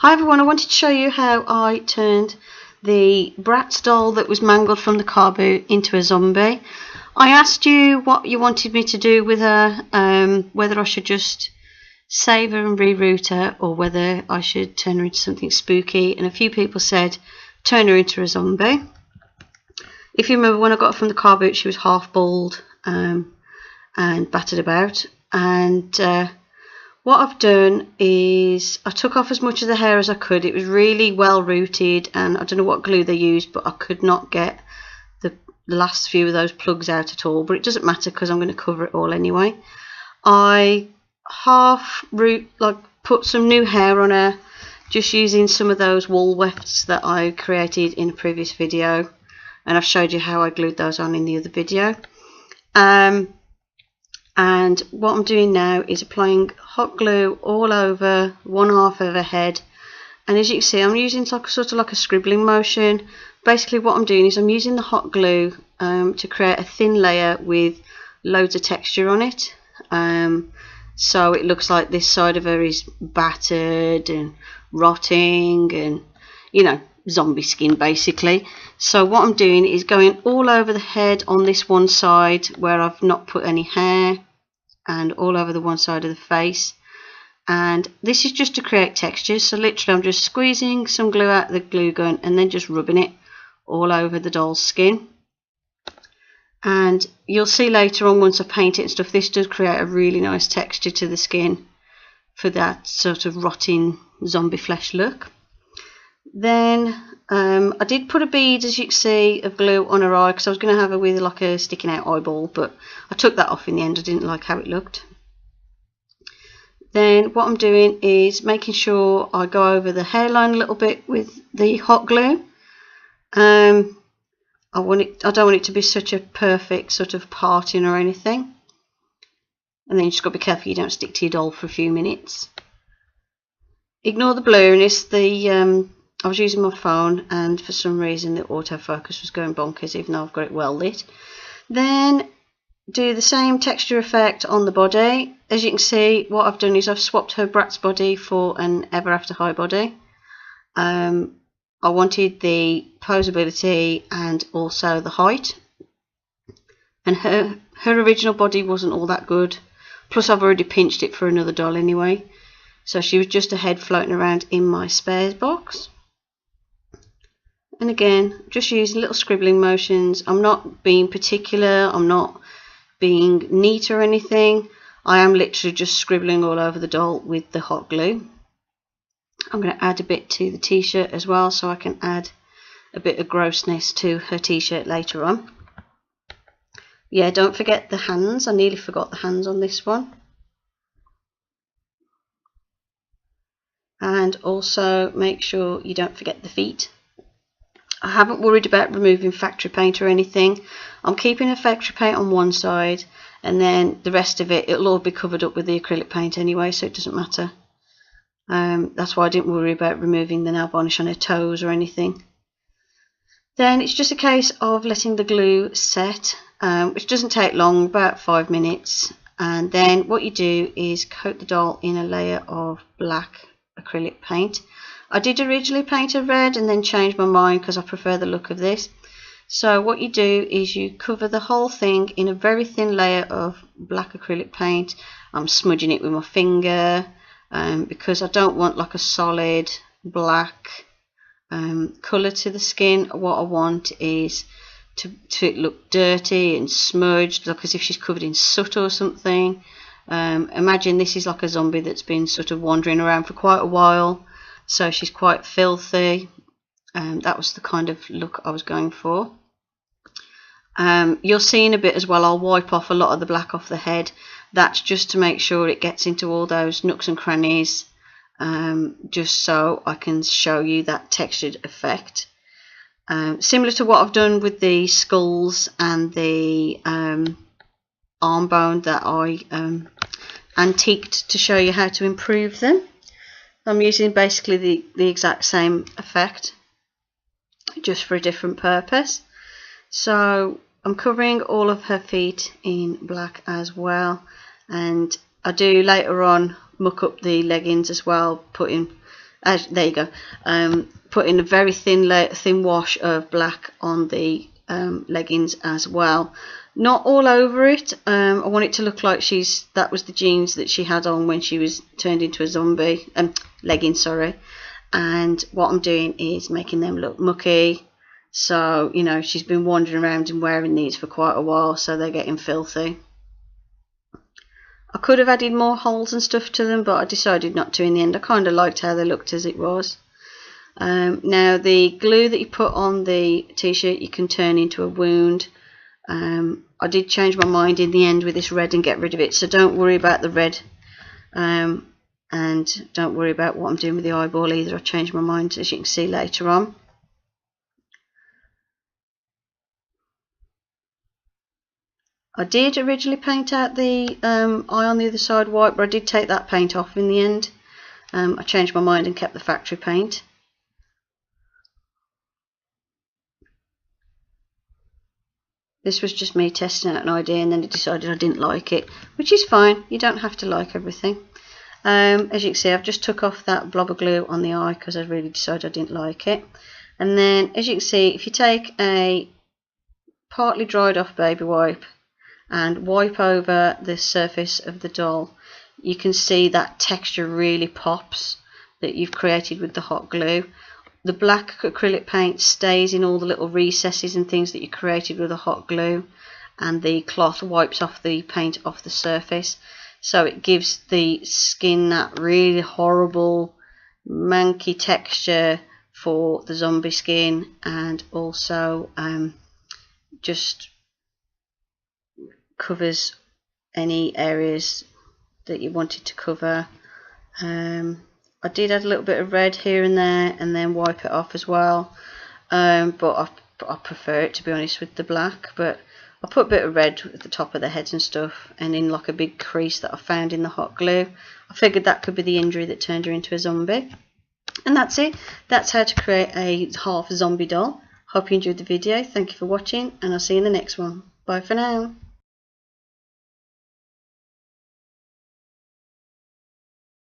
Hi everyone, I wanted to show you how I turned the Bratz doll that was mangled from the car boot into a zombie. I asked you what you wanted me to do with her, whether I should just save her and reroute her or whether I should turn her into something spooky, and a few people said turn her into a zombie. If you remember, when I got her from the car boot she was half bald and battered about, and what I've done is I took off as much of the hair as I could. It was really well rooted, and I don't know what glue they used, but I could not get the last few of those plugs out at all, but it doesn't matter because I'm going to cover it all anyway. I put some new hair on her just using some of those wool wefts that I created in a previous video, and I've showed you how I glued those on in the other video. And what I'm doing now is applying hot glue all over one half of her head, and as you can see I'm using sort of like a scribbling motion. Basically what I'm doing is I'm using the hot glue to create a thin layer with loads of texture on it, so it looks like this side of her is battered and rotting and, you know, zombie skin basically. So what I'm doing is going all over the head on this one side where I've not put any hair, and all over the one side of the face, and this is just to create textures. So literally I'm just squeezing some glue out of the glue gun and then just rubbing it all over the doll's skin. And you'll see later on, once I paint it and stuff, this does create a really nice texture to the skin for that sort of rotting zombie flesh look. Then I did put a bead, as you can see, of glue on her eye because I was going to have her with like a sticking out eyeball, but I took that off in the end. I didn't like how it looked. Then what I'm doing is making sure I go over the hairline a little bit with the hot glue. I don't want it to be such a perfect sort of parting or anything. And then you just got to be careful you don't stick to your doll for a few minutes. Ignore the blurriness. I was using my phone and for some reason the autofocus was going bonkers even though I've got it well lit. Then do the same texture effect on the body. As you can see, what I've done is I've swapped her Bratz body for an Ever After High body. I wanted the posability and also the height, and her original body wasn't all that good, plus I've already pinched it for another doll anyway, so she was just a head floating around in my spares box. And again, just using little scribbling motions. I'm not being particular, I'm not being neat or anything. I am literally just scribbling all over the doll with the hot glue. I'm going to add a bit to the t-shirt as well, so I can add a bit of grossness to her t-shirt later on. Yeah, don't forget the hands. I nearly forgot the hands on this one. And also make sure you don't forget the feet. I haven't worried about removing factory paint or anything. I'm keeping the factory paint on one side, and then the rest of it, it'll all be covered up with the acrylic paint anyway, so it doesn't matter. That's why I didn't worry about removing the nail varnish on her toes or anything. Then it's just a case of letting the glue set, which doesn't take long, about 5 minutes. And then what you do is coat the doll in a layer of black acrylic paint. I did originally paint her red and then changed my mind because I prefer the look of this. So what you do is you cover the whole thing in a very thin layer of black acrylic paint. I'm smudging it with my finger because I don't want like a solid black colour to the skin. What I want is to it look dirty and smudged, like as if she's covered in soot or something. Imagine this is like a zombie that's been sort of wandering around for quite a while. So she's quite filthy. That was the kind of look I was going for. You'll see in a bit as well, I'll wipe off a lot of the black off the head. That's just to make sure it gets into all those nooks and crannies, just so I can show you that textured effect. Similar to what I've done with the skulls and the arm bone that I antiqued to show you how to improve them. I'm using basically the exact same effect, just for a different purpose. So I'm covering all of her feet in black as well, and I do later on muck up the leggings as well, putting there you go. Put in a very thin wash of black on the leggings as well. Not all over it. I want it to look like that was the jeans that she had on when she was turned into a zombie. Leggings, sorry. And what I'm doing is making them look mucky. So, you know, she's been wandering around and wearing these for quite a while, so they're getting filthy. I could have added more holes and stuff to them, but I decided not to in the end. I kind of liked how they looked as it was. Now, the glue that you put on the t-shirt, you can turn into a wound. I did change my mind in the end with this red and get rid of it, so don't worry about the red. And don't worry about what I'm doing with the eyeball either. I changed my mind, as you can see later on. I did originally paint out the eye on the other side white, but I did take that paint off in the end. I changed my mind and kept the factory paint. This was just me testing out an idea, and then I decided I didn't like it, which is fine. You don't have to like everything. As you can see, I've just took off that blob of glue on the eye because I really decided I didn't like it. And then, as you can see, if you take a partly dried off baby wipe and wipe over the surface of the doll, you can see that texture really pops that you've created with the hot glue. The black acrylic paint stays in all the little recesses and things that you created with the hot glue, and the cloth wipes off the paint off the surface, so it gives the skin that really horrible manky texture for the zombie skin, and also just covers any areas that you wanted to cover. I did add a little bit of red here and there and then wipe it off as well, but I prefer it, to be honest, with the black. But I put a bit of red at the top of the heads and stuff, and in like a big crease that I found in the hot glue. I figured that could be the injury that turned her into a zombie. And that's it. That's how to create a half zombie doll. Hope you enjoyed the video. Thank you for watching, and I'll see you in the next one. Bye for now.